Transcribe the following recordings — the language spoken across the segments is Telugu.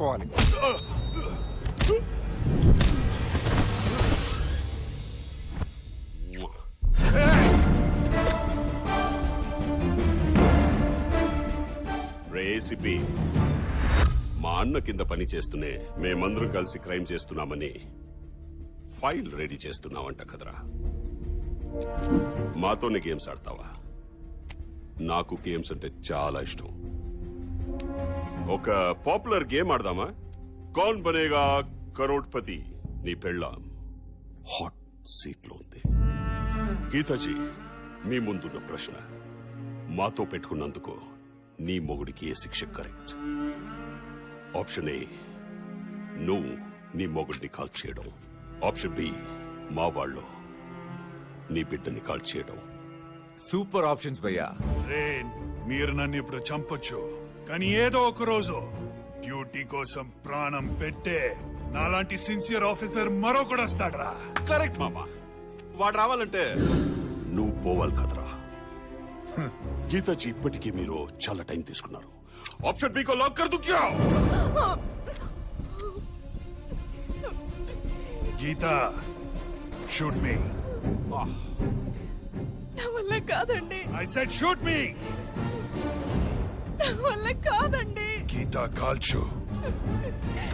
కోవాలి. ఏసీపీ మా అన్న కింద పని చేస్తూనే మేమందరం కలిసి క్రైమ్ చేస్తున్నామని ఫైల్ రెడీ చేస్తున్నావంట కదరా. మాతోనే గేమ్స్ ఆడతావా? నాకు గేమ్స్ అంటే చాలా ఇష్టం. ఒక పాపులర్ గేమ్ ఆడదామా? కౌన్ బనేగా కరోడ్పతి. నీ పెళ్ళాం హాట్ సీట్ లో ఉంది. గీతాజీ, మీ ముందున్న ప్రశ్న, మాతో పెట్టుకున్నందుకు నీ మొగుడికి ఏ శిక్ష కరెక్ట్? ఆప్షన్ ఏ, నువ్వు నీ మొగుడిని కాల్ చేయడం. ఆప్షన్ బి, మా వాళ్ళు నీ బిడ్డని కాల్ చేయడం. సూపర్ ఆప్షన్స్ భయ్యా. రేన్, మీరు నన్ను ఇప్పుడు చంపొచ్చు, కానీ ఏదో ఒక రోజు డ్యూటీ కోసం ప్రాణం పెట్టే నాలాంటి సిన్సియర్ ఆఫీసర్ మరొకడు వస్తాడ్రా. కరెక్ట్ మామా. వాడు రావాలంటే నువ్వు పోవాలి కదరా. గీతాజీ, ఇప్పటికీ మీరు చాలా టైం తీసుకున్నారు. ఆప్షన్ బి కో లాక్ కర్ దు క్యా? గీతా, షూట్ మీ. నా వల్ల కాదండి. ఐ సెడ్ షూట్ మీ. నా వల్ల కాదండి. గీతా, కాల్చు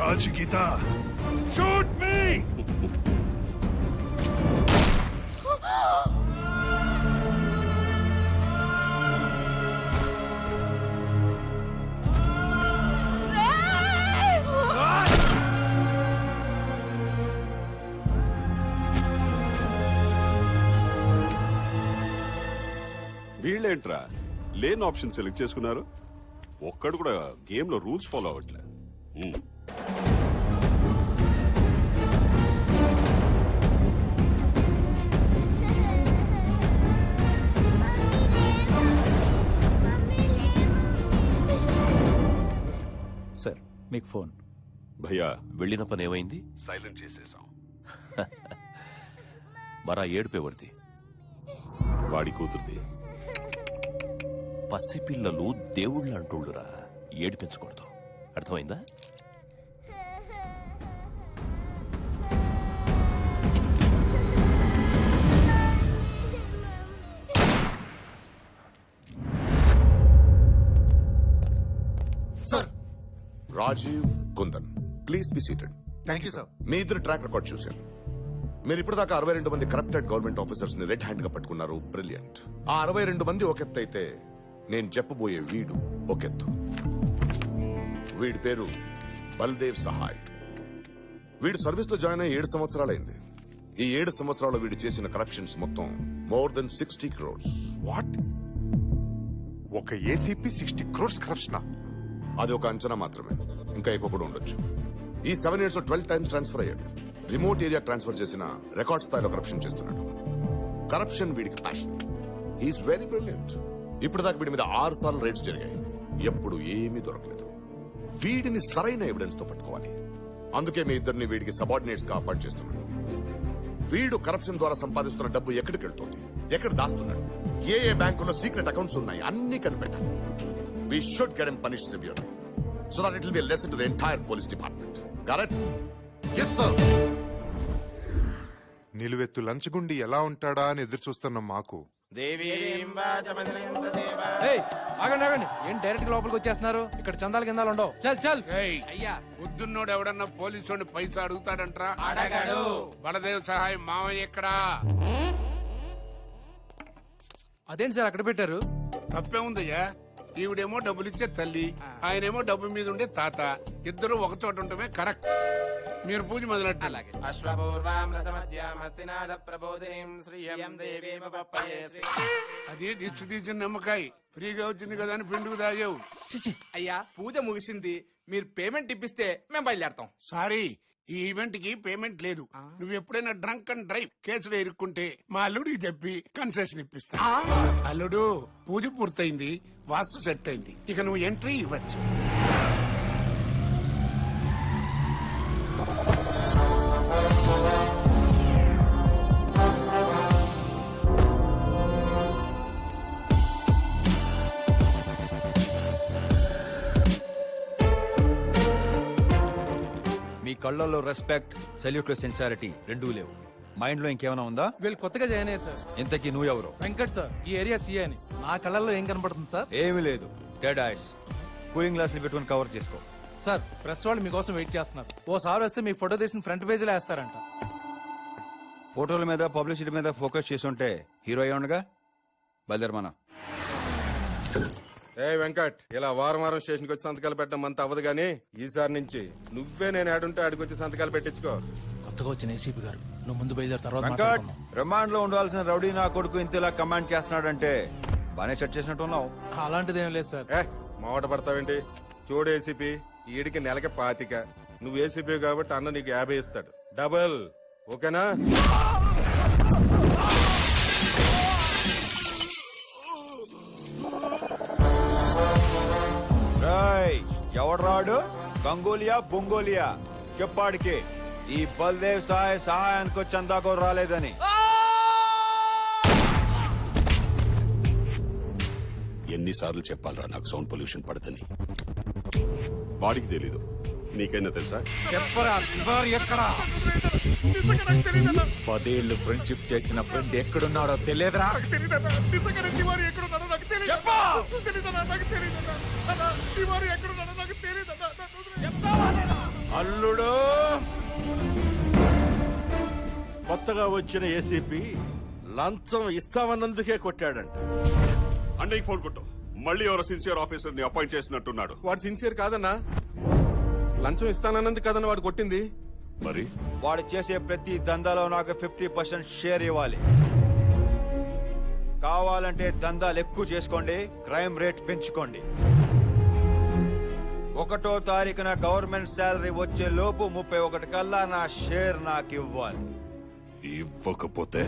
కాల్చు గీతా, షూట్ మీ. వీళ్ళేంట్రా లేని ఆప్షన్ సెలెక్ట్ చేసుకున్నారు? ఒక్కడు కూడా గేమ్ లో రూల్స్ ఫాలో అవ్వట్లే. సార్, మీకు ఫోన్. భయ్యా, వెళ్ళిన పని ఏమైంది? సైలెంట్ చేసేసాం. మరా ఏడుపేవర్ది? వాడి కూతురుది. పసిపిల్లలు దేవుళ్ళు అంటూళ్ళురా, ఏడిపించకూడదు. అర్థమైందా? Rajiv Kundan, please be seated. Thank you sir. మీ ఇద్దరు ట్రాక్ రికార్డ్ చూశాను. మీరు ఇప్పటిదాకా 62 మంది కరప్టెడ్ గవర్నమెంట్ ఆఫీసర్స్ ని రెడ్ హ్యాండ్ గా పట్టుకున్నారు. బ్రిలియంట్. ఆ 62 మంది ఒకెత్తు అయితే, నేను చెప్పబోయే వీడు ఒకెత్తు. వీడి పేరు బల్దేవ్ సహాయ్. వీడు సర్వీస్ లో జాయిన్ అయ్యి 7 సంవత్సరాలైంది. ఈ 7 సంవత్సరాలు వీడు చేసిన కరప్షన్స్ మొత్తం మోర్ దెన్ 60 crores. వాట్? ఒక ఏసీపీ 60 crores కరప్షన్? అది ఒక అంచనా మాత్రమే, ఇంకా ఎక్కువ కూడా ఉండొచ్చు. ఈ 7 years లో 12 times ట్రాన్స్ఫర్ అయ్యాడు. రిమోట్ ఏరియా ట్రాన్స్ఫర్ చేసిన రికార్డ్ స్థాయిలో కరప్షన్ చేస్తున్నాడు. కరప్షన్ వీడికి ప్యాషన్. He is very brilliant. ఇప్పుడు దాకా వీడి మీద 6 సార్లు రైడ్స్ జరిగాయి. ఎప్పుడు ఏమీ దొరకలేదు. వీడిని సరైన ఎవిడెన్స్ తో పట్టుకోవాలి. అందుకే మీ ఇద్దరిని వీడికి సబార్డినేట్స్ గా అపాయింట్ చేస్తున్నాడు. వీడు కరప్షన్ ద్వారా సంపాదిస్తున్న డబ్బు ఎక్కడికి వెళ్తుంది, ఎక్కడ దాస్తున్నాడు, ఏ బ్యాంకులో సీక్రెట్ అకౌంట్స్ ఉన్నాయి, అన్ని కనిపెట్టాలి. We should get him punished severely, so that it will be a lesson to the entire police department. Got it? Yes, sir. నిలువెత్తు లంచగుండి ఎలా ఉంటాడా అని ఎదురు చూస్తున్న మాకు ఆగండి ఆగండి, ఏం డైరెక్ట్ లోపలికి వచ్చేస్తున్నారు? ఇక్కడ చందాల కిందాలు ఉండవు. చల్ చల్. అయ్యా, పొద్దున్నోడు ఎవడన్నా పోలీసు పైసా అడుగుతాడంట్రా? అడగాడు. బలదేవ్ సహాయం మావయ్య ఎక్కడా? అదేంటి సార్ అక్కడ పెట్టారు? తప్పే ఉందయ్యా. ఈవిడేమో డబ్బులిచ్చే తల్లి, ఆయనేమో డబ్బు మీద ఉండే తాత. ఇద్దరు ఒక చోట ఉండటమే కరెక్ట్. మీరు పూజ మొదలెట్టు. అదే దిష్టి తీసిన నిమ్మకాయ ఫ్రీగా వచ్చింది కదా అని పిండుకు తాగావు. అయ్యా, పూజ ముగిసింది. మీరు పేమెంట్ ఇప్పిస్తే మేము బయలుదేరతాం. సారీ, ఈ ఈవెంట్ కి పేమెంట్ లేదు. నువ్వు ఎప్పుడైనా డ్రంక్ అండ్ డ్రైవ్ కేసులో ఇరుక్కుంటే మా అల్లుడికి చెప్పి కన్సెషన్ ఇప్పిస్తా. అల్లుడు, పూజ పూర్తయింది, వాస్తు సెట్ అయింది, ఇక నువ్వు ఎంట్రీ ఇవ్వచ్చు. నీ కళ్ళల్లో రెస్పెక్ట్, సెల్యూట్ సిన్సారిటీ రెండూ లేవు. మైండ్ లో ఇంకేమైనా ఉందా? వీళ్ళు కొత్తగా జాయిన్ అయ్యారు సార్. ఇంతకీ నువ్వెవరు? వెంకట్ సార్, ఈ ఏరియా సీఏ అని. నా కళ్ళల్లో ఏం కనపడుతుంది సార్? ఏమీ లేదు, డెడ్ ఐస్. కూలింగ్ గ్లాస్ ని పెట్టుకుని కవర్ చేసుకో. సార్, ప్రెస్ వాళ్ళు మీకోసం వెయిట్ చేస్తున్నారు. ఓసారి వస్తే మీ ఫోటో తీసిన ఫ్రంట్ పేజీలో వేస్తారంట. ఫోటోల మీద పబ్లిసిటీ మీద ఫోకస్ చేసి ఉంటే హీరో అయ్యి ఉండగా. బయలుదేరమన్నా. ఏ వెంకట్, ఇలా వారం వారం స్టేషన్కి వచ్చి సంతకాలు పెట్టడం అంత అవ్వదు గానీ ఈసారి నుంచి నువ్వే నేను ఆడుంటే ఆడికొచ్చి సంతకాలు పెట్టించుకో. కొత్తగా వచ్చిన ఏసీపీ గారు, నువ్వు ముందు బయలుదేరి తర్వాత వెంకట్, మాట్లాడుకుందాం. రిమాండ్ లో ఉండాల్సిన రౌడీ నా కొడుకు ఇంతలా కమాండ్ చేస్తున్నాడంటే బానే సెట్ చేసినట్టు ఉన్నావు. అలాంటిది ఏం లేదు సార్. ఏ మావట పడతావేంటి? చూడు ఏసీపీ, ఈడికి నెలకి 25. నువ్వు ఏసీపీ కాబట్టి అన్న నీకు 50 ఇస్తాడు. డబుల్ ఓకేనా? రాయ్, ఎవడు రాడు? గంగోలియా బొంగోలియా చెప్పాడికి ఈ బల్దేవ్ సహాయానికి చందాకో రాలేదని. ఎన్నిసార్లు చెప్పాలరా నాకు సౌండ్ పొల్యూషన్ పడదని? వాడికి తెలీదు, నీకైనా తెలుసా? చెప్పరా ఎక్కడా? 10 ఏళ్ళు ఫ్రెండ్షిప్ చేసిన ఫ్రెండ్ ఎక్కడున్నాడో తెలియదురా? అల్లుడు, కొత్తగా వచ్చిన ఏసీపీ లంచం ఇస్తామన్నందుకే కొట్టాడంట. అన్నయ్య ఫోన్ కొట్టు. మళ్ళీ ఎవరో సిన్సియర్ ఆఫీసర్ ని అపాయింట్ చేసినట్టున్నాడు. వాడు సిన్సియర్ కాదన్నా, లంచం ఇస్తానన్నందుకు కదన్నా వాడు కొట్టింది. మరి వాడు చేసే ప్రతి దందాలో నాకు 50% షేర్ ఇవ్వాలి. కావాలంటే దందాలు ఎక్కువ చేసుకోండి, క్రైమ్ రేట్ పెంచుకోండి. 1వ తారీఖున గవర్నమెంట్ శాలరీ వచ్చే లోపు 31 కల్లా నా షేర్ నాకు ఇవ్వాలి. ఇవ్వకపోతే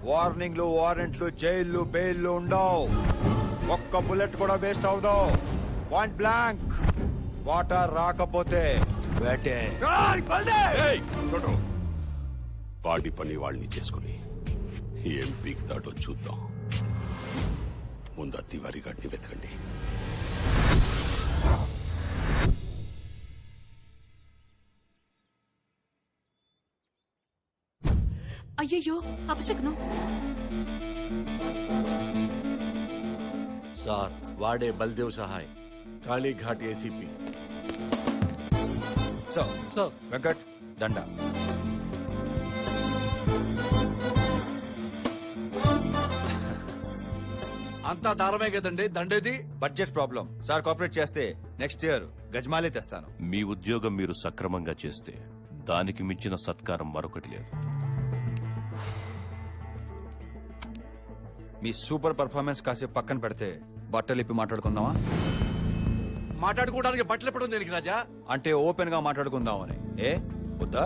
వార్నింగ్లు, వారెంట్లు, జైళ్లు, బెయిల్లు ఉండవు. ఒక్క బుల్లెట్ కూడా వేస్ట్ అవదు. Point blank. వాటర్ రాకపోతే వేటే. ఏయ్, చూడు, వాడి పని వాళ్ళని చేసుకుని ఏం పీకుతాడో చూద్దాం. ముందు ఆ తివారీ గాడిని వెతకండి. అయ్యయ్యో, అపశకునం. సార్, వాడే బల్దేవ్ సహాయ్, కాళీఘాట్ ఏసీపీ. సార్, వెంకట్, దండ. అంతా దారమే కదండి దండేది. Budget problem sir. కోఆపరేట్ చేస్తే నెక్స్ట్ ఇయర్ గజమాలే తెస్తాను. మీ ఉద్యోగం మీరు సక్రమంగా చేస్తే దానికి మించిన సత్కారం మరొకటి లేదు. మీ సూపర్ పర్ఫార్మెన్స్ కాసేపు పక్కన పెడితే బట్టలిప్పి మాట్లాడుకుందామా? మాట్లాడుకోవడానికి బట్టలు ఎప్పుడు దేనికి రాజా? అంటే ఓపెన్ గా మాట్లాడుకుందామని. ఏ వద్దా?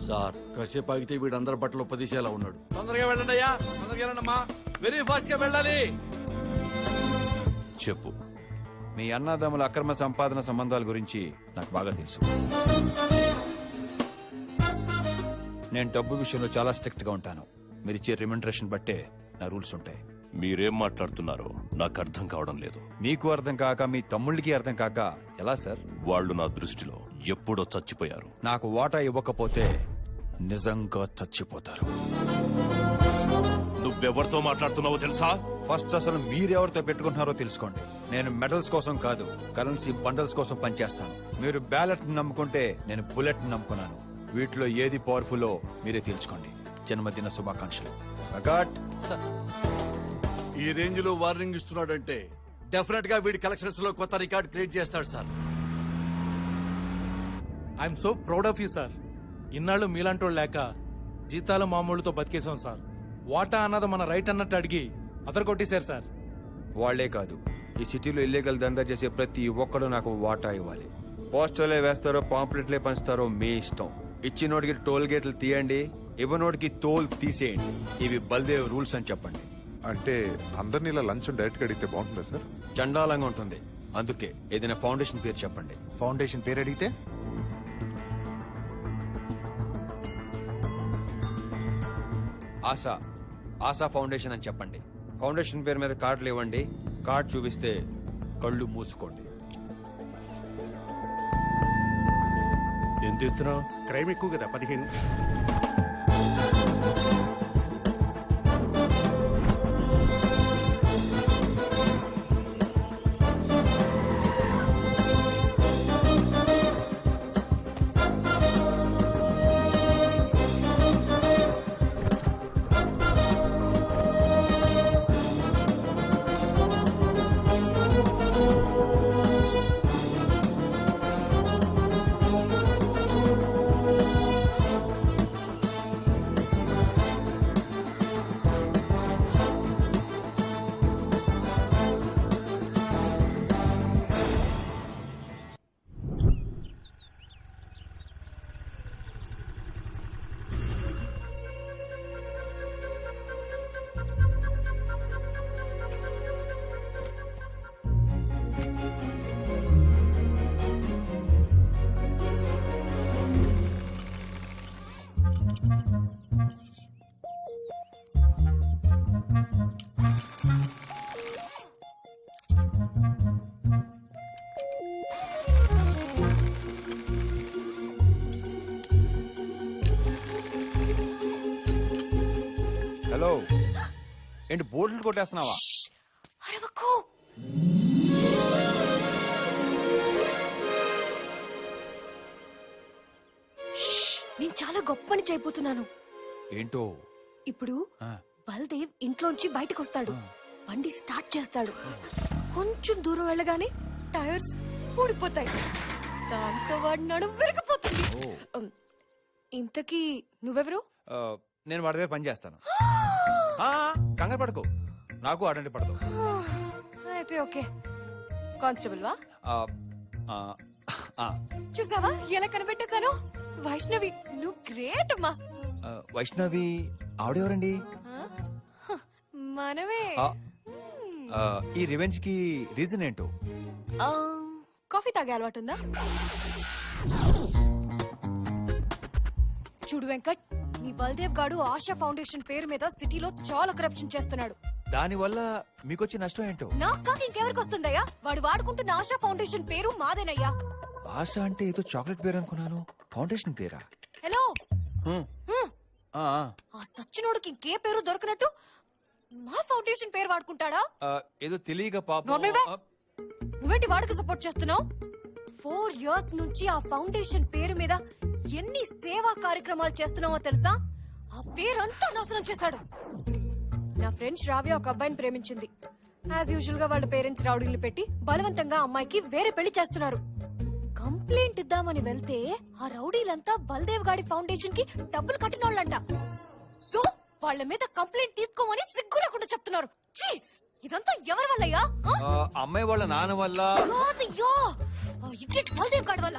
సార్, కాసేపు ఆగితే వీడందరి బట్టలు ఉపదేశాలా ఉన్నాడు. తొందరగా వెళ్ళండి అయ్యా, తొందరగా వెళ్ళండమ్మా, వెరీ ఫాస్ట్ గా వెళ్ళాలి. చెప్పు. మీ అన్నదమ్ముల అక్రమ సంపాదన సంబంధాల గురించి నాకు బాగా తెలుసు. నేను డబ్బు విషయంలో చాలా స్ట్రిక్ట్ గా ఉంటాను. మీరిచ్చే రిమండరేషన్ బట్టే నా రూల్స్ ఉంటాయి. మీరేం మాట్లాడుతున్నారో నాకు అర్థం కావడం లేదు. మీకు అర్థం కాక మీ తమ్ముళ్ళకి అర్థం కాక ఎలా సార్? వాళ్ళు నా దృష్టిలో ఎప్పుడో చచ్చిపోయారు. నాకు వాటా ఇవ్వకపోతే నిజంగా చచ్చిపోతారు. నువ్వెవరితో మాట్లాడుతున్నావో తెలుసా? ఫస్ట్ అసలు మీరెవరితో పెట్టుకుంటున్నారో తెలుసుకోండి. నేను మెడల్స్ కోసం కాదు, కరెన్సీ బండల్స్ కోసం పనిచేస్తాను. మీరు బ్యాలెట్ నమ్ముకుంటే నేను బుల్లెట్ నమ్ముకున్నాను. వీటిలో ఏది పవర్ఫుల్లో మీరే తెలుసుకోండి. జన్మదిన శుభాకాంక్షలు. సార్, ఈ రేంజ్ లో వార్నింగ్ ఇస్తున్నాడంటే డెఫినెట్ గా వీడి కలెక్షన్స్ లో కొత్త రికార్డ్ క్రియేట్ చేస్తాడు sir. I'm so proud of you sir. ఇన్నాళ్ళు మీలాంటోళ్ళు లేక జీతాలు మామూలుతో బతికేశాం సార్. వాటా అన్నది మన రైట్ అన్నట్టు అడిగి అదరగొట్టేశారు సార్. వాళ్లే కాదు, ఈ సిటీలో ఇల్లీగల్ దందా చేసే ప్రతి ఒక్కడు నాకు వాటా ఇవ్వాలి. పోస్టర్లే వేస్తారో పాంప్లెట్లే పంచుతారో మీ ఇష్టం. ఇచ్చినోడికి టోల్ గేట్లు తీయండి, ఇవ్వనోడికి తోల్ తీసేయండి. ఇవి బల్దేవ్ రూల్స్ అని చెప్పండి. అంటే అందరినీ ఇలా లంచం డైరెక్ట్ గా అడిగితే బాగుంటుందా సార్? చండాలంగా ఉంటుంది. అందుకే ఏదైనా ఫౌండేషన్ పేరు చెప్పండి. ఫౌండేషన్ పేరు అడిగితే ఆశా ఫౌండేషన్ అని చెప్పండి. ఫౌండేషన్ పేరు మీద కార్డులు ఇవ్వండి. కార్డు చూపిస్తే కళ్ళు మూసుకోండి. ఎంత ఇస్తున్నావు? క్రైమ్ ఎక్కువ కదా 15. హలో ఏంటి బోర్డులు కొట్టేస్తున్నావా? అరవకు. నేను చాలా గొప్ప పని చేయబోతున్నాను. ఏంటో? ఇప్పుడు ఆ, బల్దేవ్ ఇంట్లోంచి బయటకు వస్తాడు, బండి స్టార్ట్ చేస్తాడు. కొంచెం దూరం వెళ్ళగానే టైర్స్ ఊడిపోతాయి, దాంతో వాడి నడుము విరగపోతుంది. ఇంతకీ నువ్వెవరు? ఆ, నేను వాడి దగ్గర పని చేస్తాను. ఆ, కంగారు పడుకో, నాకు అడండి పడదు. అయితే ఓకే. కానిస్టేబుల్ వా? ఆ, ఆ, ఆ, చూసావా ఎలా కనిపెట్టేశాను? వైష్ణవి, నువ్వు గ్రేట్ అమ్మా. ఆ, వైష్ణవి ఆవిడెవరండి? మనమే. ఆ, ఆ, ఈ రివెంజ్ కి రీజన్ ఏంటో? కాఫీ తాగే అలవాటు ఉందా? చూడు వెంకట్, నీ బల్దేవ్ గాడు ఆశా ఫౌండేషన్ పేరు మీద సిటీలో చాలా కరప్షన్ చేస్తున్నాడు. దాని వల్ల మీకొచ్చే నష్టం ఏంటో? నాకు కాక ఇంకెవరికి వస్తుందయ్యా? వాడు వాడుకుంటున్న ఆశా ఫౌండేషన్ పేరు మాదేనయ్యా. ఆశ అంటే ఏదో చాక్లెట్ పేరు అనుకున్నాను, ఫౌండేషన్ పేరా? హలో, హ్మ్. ఆ, ఆ, ఆ సచ్చినోడికి ఇంకే పేరు దొరకనట్టు మా ఫౌండేషన్ పేరు వాడుకుంటాడా? ఆ, ఏదో తెలియక పాపం. నోర్మేవే. ఆ, నువ్వేంటి వాడికి సపోర్ట్ చేస్తున్నావు? 4 years నుంచి ఆ ఫౌండేషన్ పేరు మీద ఎన్ని సేవా కార్యక్రమాలు చేస్తున్నావో తెలుసా? ఆ పేరంతా నాశనం చేశాడు. నా ఫ్రెండ్ శ్రావ్య ఒక అబ్బాయిని ప్రేమించింది. యాజ్ యూజువల్ గా వాళ్ళ పేరెంట్స్ రౌడీలు పెట్టి బలవంతంగా అమ్మాయికి వేరే పెళ్లి చేస్తున్నారు. కంప్లైంట్ ఇద్దామని వెళ్తే ఆ రౌడీలంతా బల్దేవ్ గాడి ఫౌండేషన్ కి డబ్బులు కట్టినోళ్ళంట. సో వాళ్ళ మీద కంప్లైంట్ తీసుకోమని సిగ్గు లేకుండా చెప్తున్నారు. ఛీ, ఇదంతా ఎవరి వల్లయ్యా? ఆ, అమ్మాయి వాళ్ళ నాన్న వల్ల. కాదయ్యో, ఆ ఇడియట్ బల్దేవ్ గాడి వల్ల.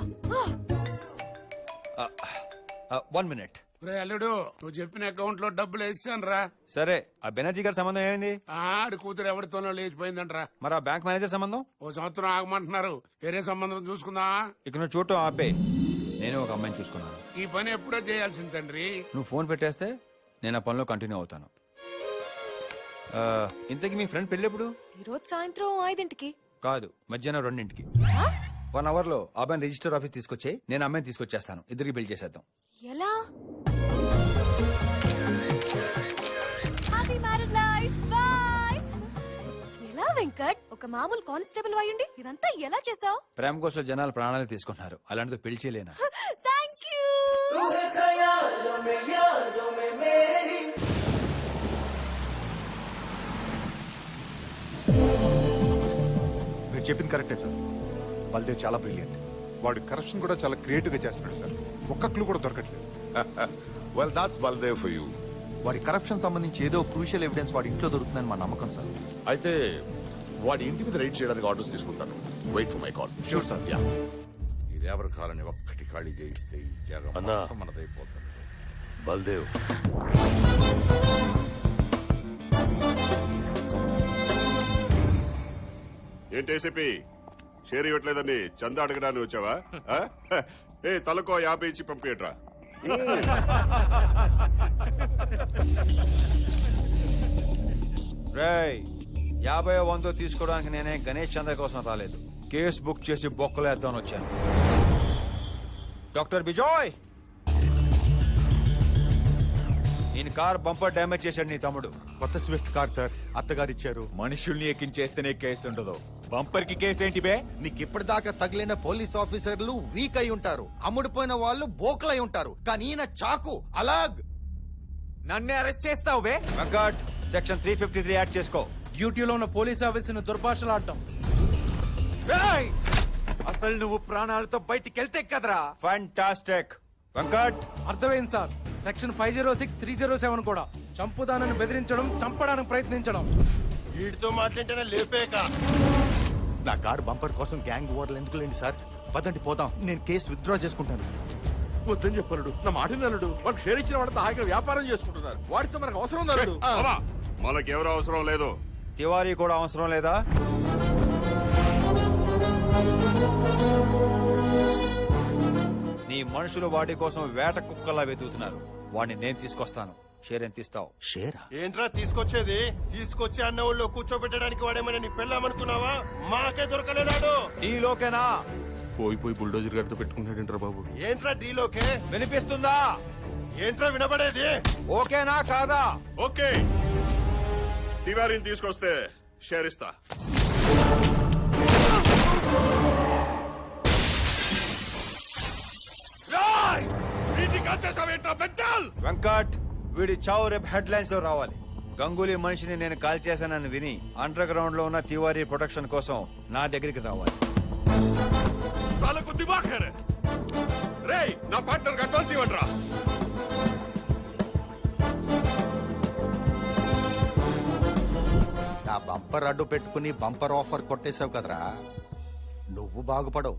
1 minute. రే అల్లుడు, నువ్వు చెప్పిన అకౌంట్ లో డబ్బులు వేస్తాను రా. సరే, ఆ బెనర్జీ గారి సంబంధం ఏమైంది? ఆడి కూతురు ఎవరితోనో లేచిపోయిందంట్రా. మరి ఆ బ్యాంక్ మేనేజర్ సంబంధం? ఓ సంవత్సరం ఆగమంటున్నారు. వేరే సంబంధం చూసుకుందా? ఇక నువ్వు చూడటం ఆపే, నేను ఒక అమ్మాయిని చూసుకున్నాను. ఈ పని ఎప్పుడో చేయాల్సింది తండ్రి. నువ్వు ఫోన్ పెట్టేస్తే నేను ఆ పనిలో కంటిన్యూ అవుతాను. ఆ, ఇంతకీ మీ ఫ్రెండ్ పెళ్ళి ఎప్పుడు? ఈ రోజు సాయంత్రం 5ంటికి. కాదు, మధ్యాహ్నం 2ంటికి. 1 hour లో అబ్బాయిని రిజిస్టర్ ఆఫీస్ తీసుకొచ్చి నేను అమ్మాయిని తీసుకొచ్చేస్తాను. ఇద్దరికి బిల్ చేసేద్దాం. ఎలా? Happy married life. బై. ఎలా వెంకట్, ఒక మామూలు కానిస్టేబుల్ అయ్యుండి ఇదంతా ఎలా చేసావు? ప్రేమ కోసం జనాలు ప్రాణాలు తీసుకుంటున్నారు, అలాంటిది పెళ్లి చేయలేనా? Thank you. మీరు చెప్పింది కరెక్టే సార్. బల్దేవ్ చాలా బ్రిలియంట్. వాడు కరప్షన్ కూడా చాలా క్రియేటివ్ గా చేస్తున్నాడు సార్. ఒక్క క్లూ కూడా దొరకట్లేదు. Well that's Baldev for you. వాడి కరప్షన్ సంబంధించి ఏదో క్రూషియల్ ఎవిడెన్స్ వాడి ఇంట్లో దొరుకుతుందని మా నమ్మకం సార్. అయితే వాడి ఇంటి మీద రైడ్ చేయడానికి ఆర్డర్స్ తీసుకుంటాను. Wait for my call. Sure sir. Yeah. ఈ రేవర్ కాలని ఒక్కటి ఖాళీ చేయిస్తే ఈ జాగం అన్నా. మొత్తం మనదైపోతుంది. బల్దేవ్ ఏంటి ఏసీపీ షేర్ ఇవ్వట్లేదని చందా అడగడానికి వచ్చావా? ఆ? ఏ తలకో 50 ఇచ్చి పంపియట్రా. రేయ్, 50 100 తీసుకోవడానికి నేనే గణేష్ చంద్ర కోసం రాలేదు. కేసు బుక్ చేసి బొక్కలేద్దామని వచ్చాను. డాక్టర్ బిజోయ్, నేను కార్ బంపర్ డ్యామేజ్ చేశాడు నీ తమ్ముడు. కొత్త స్విఫ్ట్ కార్ సార్ అత్తగారు ఇచ్చారు. మనుషుల్ని ఎక్కించేస్తేనే కేసు ఉండదు, బంపర్ కి కేసు ఏంటి బే? మీకు ఇప్పటిదాకా తగిలిన పోలీస్ ఆఫీసర్లు వీక్ అయి ఉంటారు, అమ్ముడుపోయిన వాళ్ళు బోకలై ఉంటారు, కానీ ఈయన చాకు అలాగ్. నన్నే అరెస్ట్ చేస్తావు బే? వెంకట్, సెక్షన్ 353 యాడ్ చేసుకో. డ్యూటీలో ఉన్న పోలీస్ ఆఫీసర్ని దుర్భాషలాడటం. ఏయ్! అసలు నువ్వు ప్రాణాలతో బయటికి వెళ్తే కదరా. ఫ్యాంటాస్టిక్. వెంకట్, అర్థమైంది సార్. సెక్షన్ 506, 307 కూడా చంపుదానని బెదిరించడం, చంపడానికి ప్రయత్నించడం. వీటితో మాట్లాడితేనే లేపేక. నా కార్ బంపర్ కోసం గ్యాంగ్ ఓవర్లు ఎందుకు లేండి సార్? పదండి పోదాం, నేను కేసు విత్డ్రా చేసుకుంటాను. వద్దని చెప్పనుడు నా మాట నలుడు వాళ్ళకి షేర్ ఇచ్చిన వాళ్ళతో హాయిగా వ్యాపారం చేసుకుంటున్నారు. వాడితో మనకు అవసరం నలుడు. మనకెవరు అవసరం లేదు. తివారీ కూడా అవసరం లేదా? నీ మనుషులు వాడి కోసం వేట కుక్కలా వెతుకుతున్నారు. వాడిని నేను తీసుకొస్తాను. షేర్ ఎంత ఇస్తావు? షేరా? ఏంట్రా తీసుకొచ్చేది? తీసుకొచ్చి అన్న ఊళ్ళో కూర్చోబెట్టడానికి వాడేమైనా నీ పెళ్ళామనుకున్నావా? మాకే దొరకలేదాడు. నీలోకేనా? పోయి బుల్డోజర్ గారితో పెట్టుకుంటాడంటారా బాబు? ఏంట్రా డీలోకే? వినిపిస్తుందా? ఏంట్రా వినబడేది? ఓకేనా కాదా? ఓకే, తివారీని తీసుకొస్తే షేర్ ఇస్తా. వెంకట్, వీడి చావు రేపు హెడ్ లైన్స్ లో రావాలి. గంగూలీ మనిషిని నేను కాల్ చేశానని విని అండర్ గ్రౌండ్ లో ఉన్న తివారీ ప్రొటెక్షన్ కోసం నా దగ్గరికి రావాలి. సాలకు దిమాగ్ హై రే. రేయ్, నా పార్ట్నర్ అడ్వాన్స్ ఇవ్వండిరా. నా బంపర్ అడ్డు పెట్టుకుని బంపర్ ఆఫర్ కొట్టేశావు కదరా, నువ్వు బాగుపడవు.